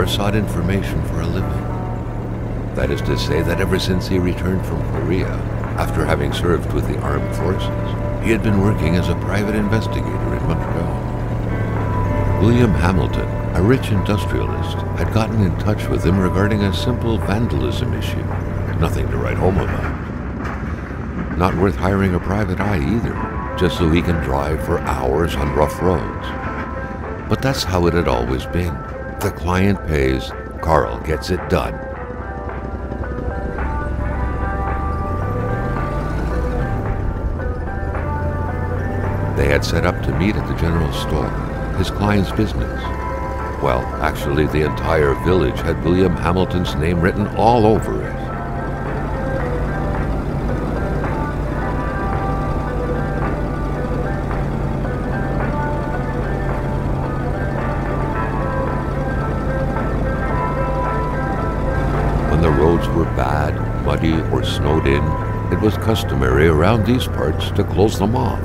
noir sought information for a living. That is to say that ever since he returned from Korea, after having served with the armed forces, he had been working as a private investigator in Montreal. William Hamilton, a rich industrialist, had gotten in touch with him regarding a simple vandalism issue. Nothing to write home about. Not worth hiring a private eye either, just so he can drive for hours on rough roads. But that's how it had always been. The client pays, Carl gets it done. They had set up to meet at the general store, his client's business. Well, actually, the entire village had William Hamilton's name written all over it. When the roads were bad, muddy, or snowed in, it was customary around these parts to close them off.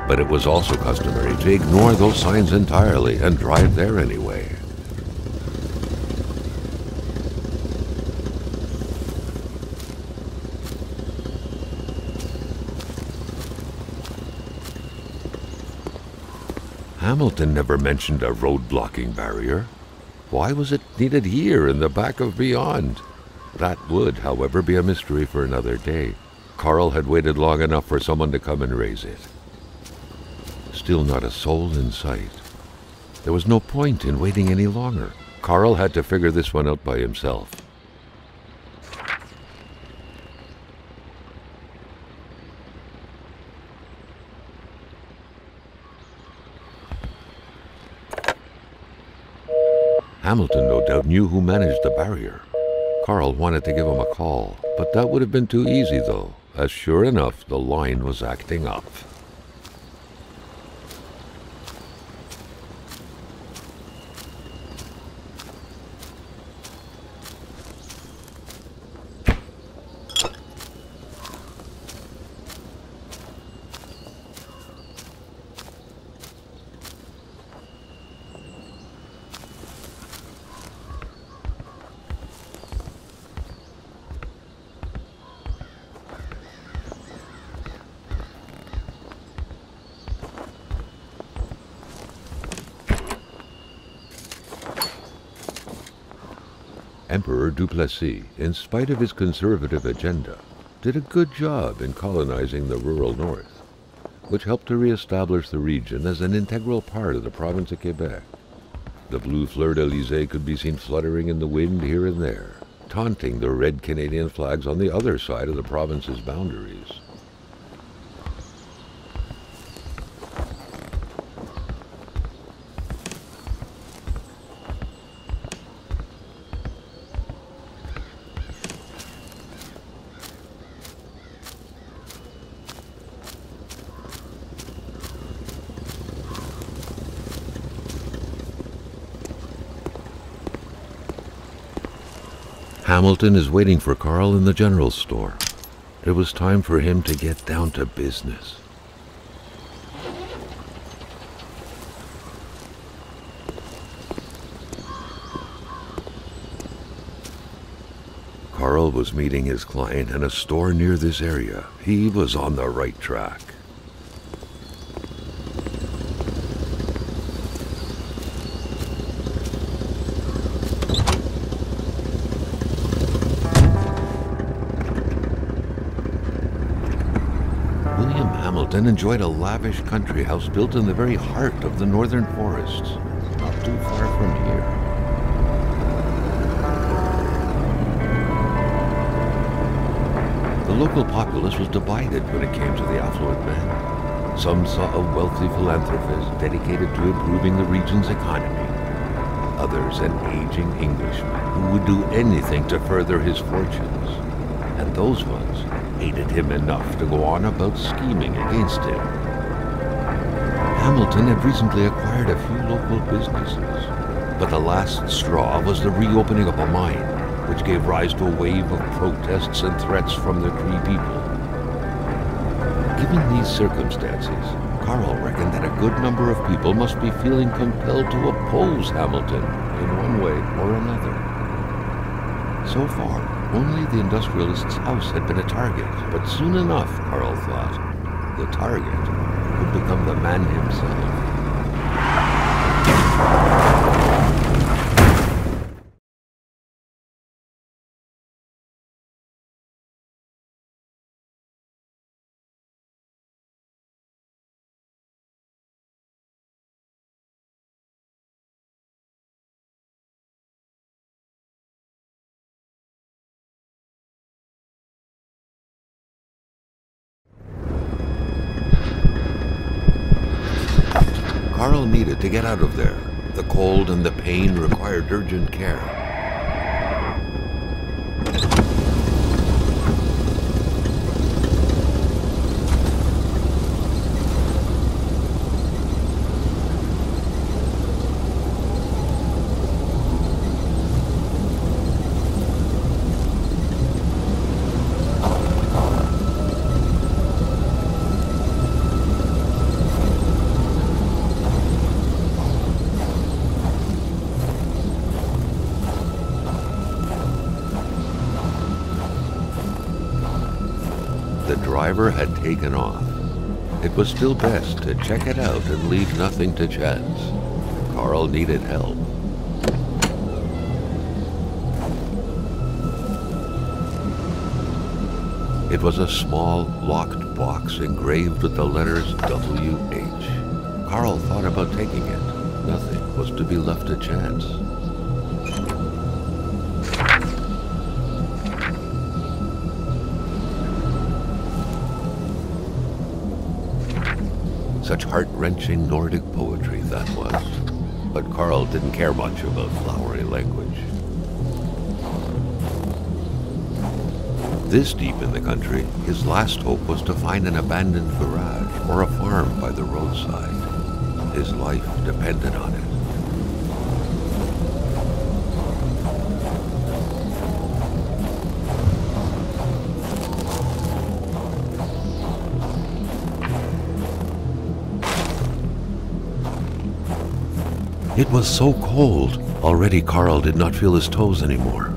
But it was also customary to ignore those signs entirely and drive there anyway. Hamilton never mentioned a road-blocking barrier. Why was it needed here in the back of Beyond? That would, however, be a mystery for another day. Carl had waited long enough for someone to come and raise it. Still not a soul in sight. There was no point in waiting any longer. Carl had to figure this one out by himself. Hamilton no doubt knew who managed the barrier. Carl wanted to give him a call, but that would have been too easy though, as sure enough the line was acting up. Emperor Duplessis, in spite of his conservative agenda, did a good job in colonizing the rural north, which helped to re-establish the region as an integral part of the province of Quebec. The blue fleur-de-lis could be seen fluttering in the wind here and there, taunting the red Canadian flags on the other side of the province's boundaries. Hamilton is waiting for Carl in the general store. It was time for him to get down to business. Carl was meeting his client in a store near this area. He was on the right track. Hamilton enjoyed a lavish country house built in the very heart of the northern forests, not too far from here. The local populace was divided when it came to the affluent man. Some saw a wealthy philanthropist dedicated to improving the region's economy. Others an aging Englishman who would do anything to further his fortunes. And those ones hated him enough to go on about scheming against him. Hamilton had recently acquired a few local businesses, but the last straw was the reopening of a mine, which gave rise to a wave of protests and threats from the Cree people. Given these circumstances, Carl reckoned that a good number of people must be feeling compelled to oppose Hamilton in one way or another. So far, only the industrialist's house had been a target, but soon enough, Carl thought, the target would become the man himself. Carl needed to get out of there. The cold and the pain required urgent care. The driver had taken off. It was still best to check it out and leave nothing to chance. Carl needed help. It was a small, locked box engraved with the letters W.H. Carl thought about taking it. Nothing was to be left to chance. Such heart-wrenching Nordic poetry that was. But Carl didn't care much about flowery language. This deep in the country, his last hope was to find an abandoned garage or a farm by the roadside. His life depended on it. It was so cold. Already Carl did not feel his toes anymore.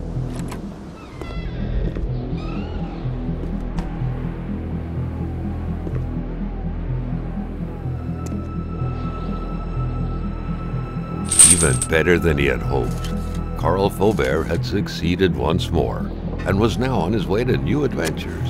Even better than he had hoped. Carl Faubert had succeeded once more and was now on his way to new adventures.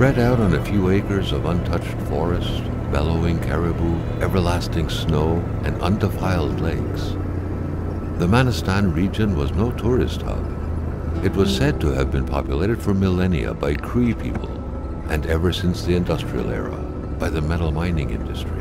Spread out on a few acres of untouched forest, bellowing caribou, everlasting snow, and undefiled lakes, the Manistan region was no tourist hub. It was said to have been populated for millennia by Cree people, and ever since the industrial era, by the metal mining industry.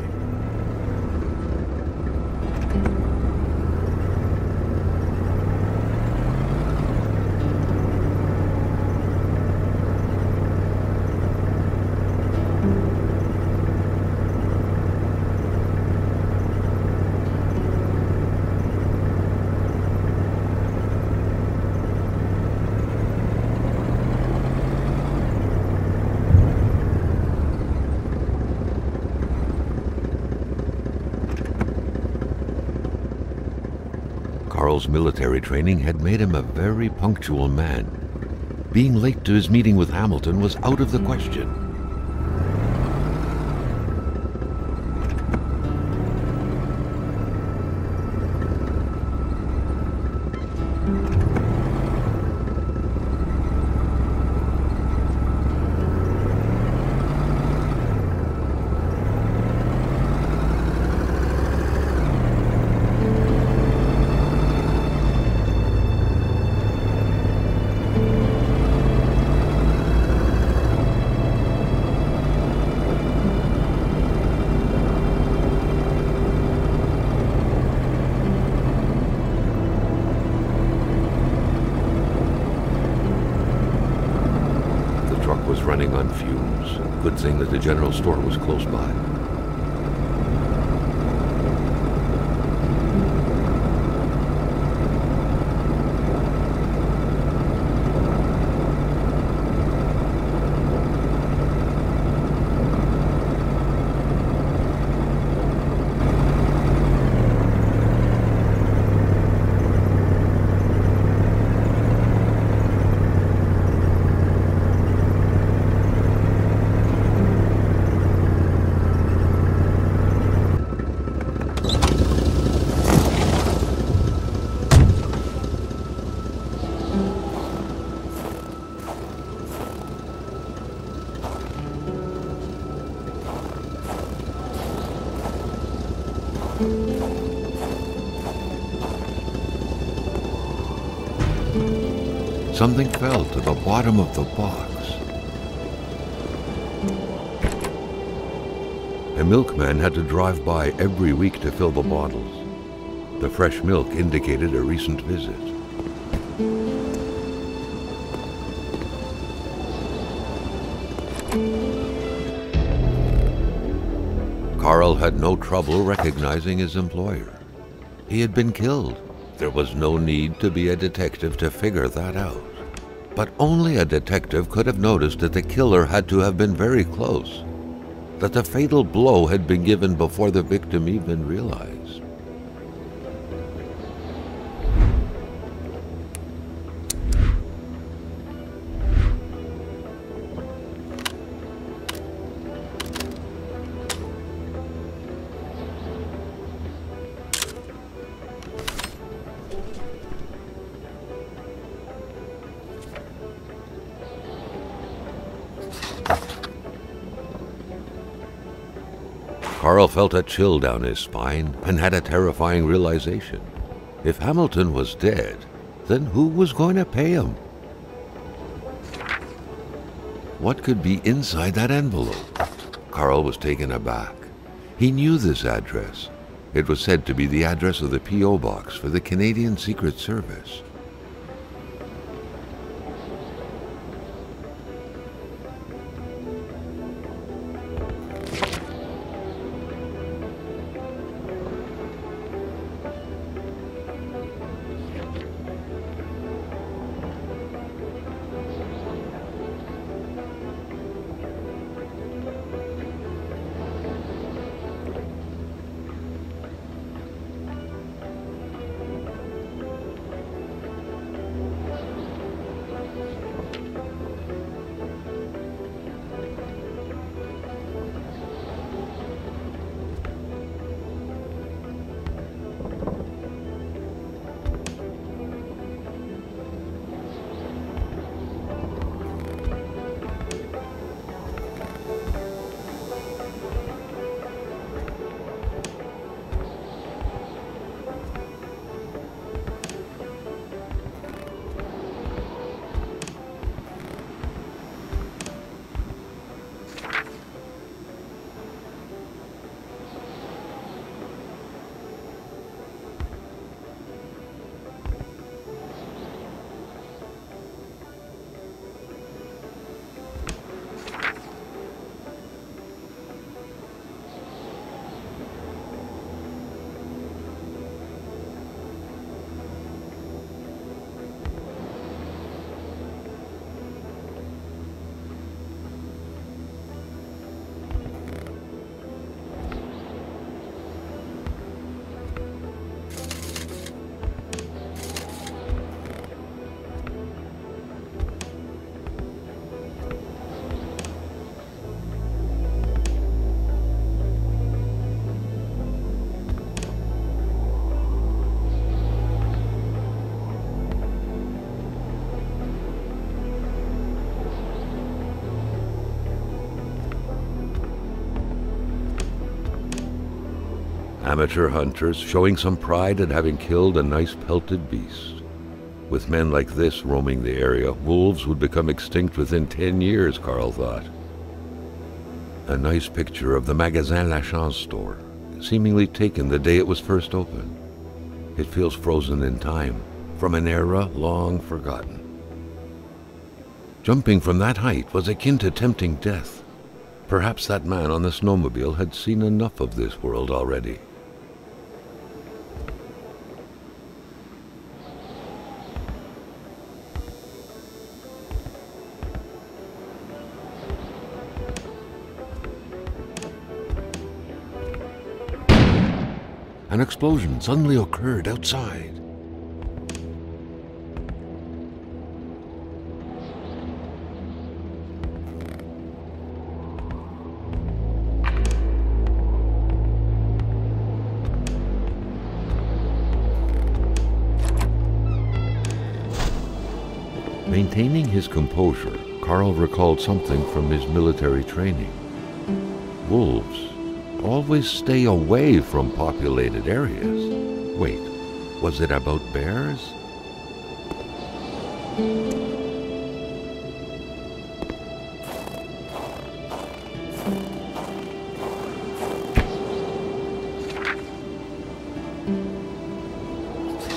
Carl's military training had made him a very punctual man. Being late to his meeting with Hamilton was out of the question. Was running on fumes. Good thing that the general store was close by. Something fell to the bottom of the box. A milkman had to drive by every week to fill the bottles. The fresh milk indicated a recent visit. Carl had no trouble recognizing his employer. He had been killed. There was no need to be a detective to figure that out. But only a detective could have noticed that the killer had to have been very close, that the fatal blow had been given before the victim even realized. Carl felt a chill down his spine and had a terrifying realization. If Hamilton was dead, then who was going to pay him? What could be inside that envelope? Carl was taken aback. He knew this address. It was said to be the address of the P.O. box for the Canadian Secret Service. Amateur hunters showing some pride at having killed a nice pelted beast. With men like this roaming the area, wolves would become extinct within 10 years, Carl thought. A nice picture of the Magasin Lachance store, seemingly taken the day it was first opened. It feels frozen in time, from an era long forgotten. Jumping from that height was akin to tempting death. Perhaps that man on the snowmobile had seen enough of this world already. An explosion suddenly occurred outside. Maintaining his composure, Carl recalled something from his military training. Wolves always stay away from populated areas. Wait, was it about bears?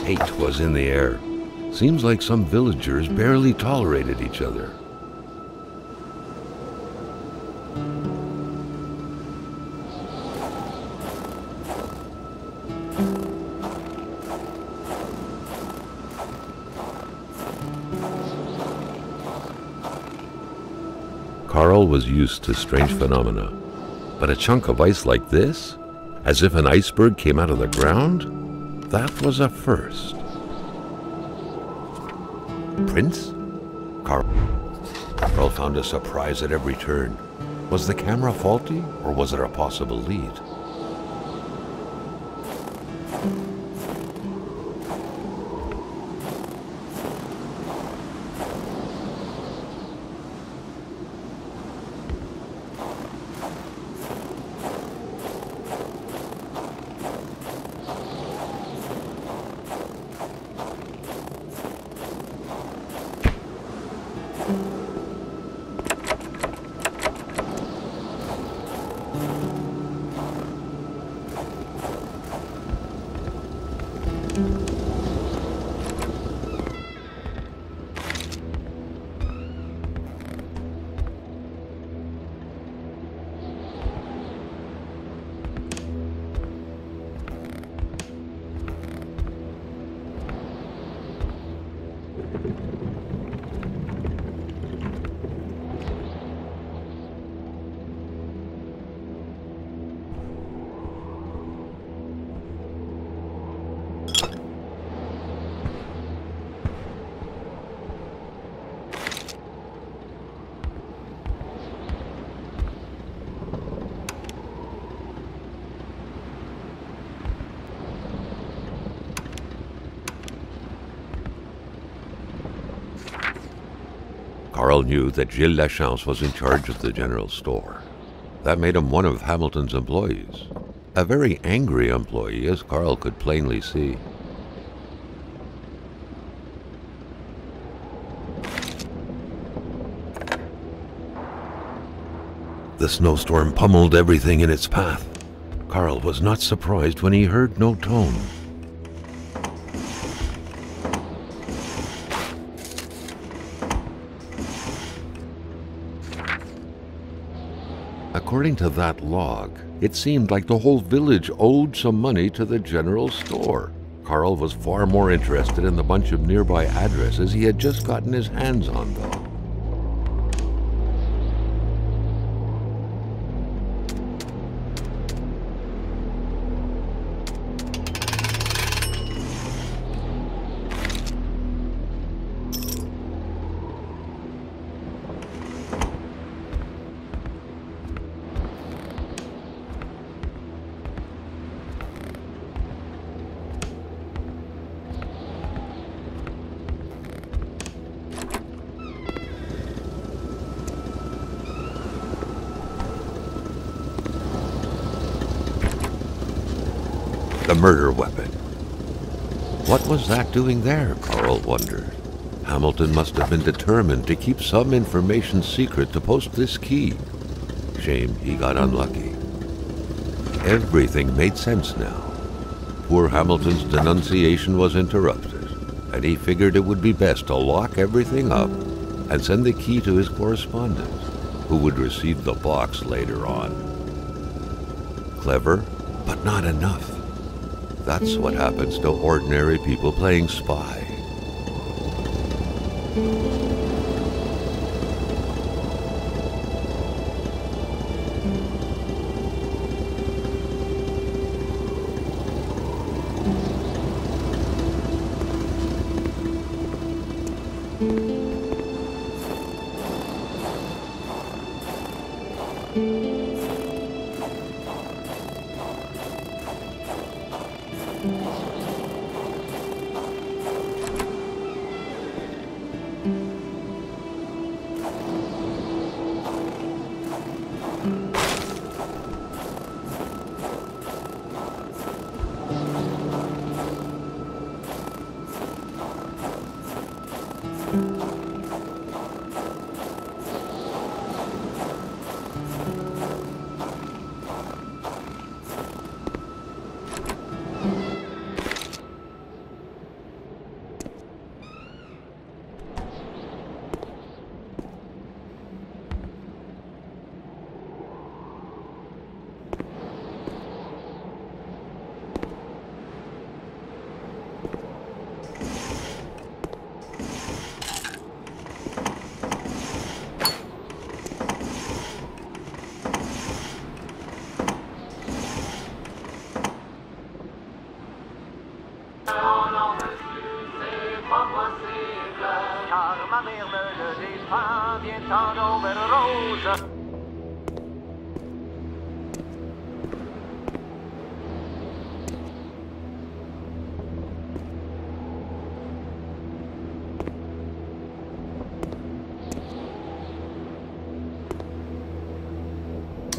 Hate was in the air. Seems like some villagers barely tolerated each other. Carl was used to strange phenomena, but a chunk of ice like this, as if an iceberg came out of the ground, that was a first. Prince? Carl found a surprise at every turn. Was the camera faulty, or was it a possible lead? Carl knew that Gilles Lachance was in charge of the general store. That made him one of Hamilton's employees. A very angry employee, as Carl could plainly see. The snowstorm pummeled everything in its path. Carl was not surprised when he heard no tone. According to that log, it seemed like the whole village owed some money to the general store. Carl was far more interested in the bunch of nearby addresses he had just gotten his hands on, though. The murder weapon. What was that doing there, Carl wondered. Hamilton must have been determined to keep some information secret to post this key. Shame he got unlucky. Everything made sense now. Poor Hamilton's denunciation was interrupted, and he figured it would be best to lock everything up and send the key to his correspondent, who would receive the box later on. Clever, but not enough. That's what happens to ordinary people playing spy.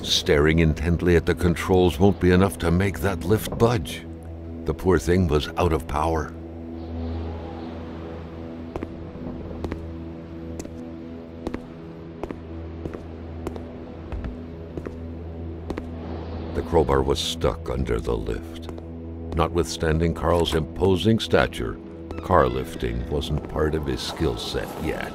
Staring intently at the controls won't be enough to make that lift budge. The poor thing was out of power. The crowbar was stuck under the lift. Notwithstanding Carl's imposing stature, car lifting wasn't part of his skill set yet.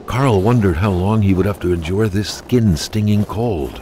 Carl wondered how long he would have to endure this skin-stinging cold.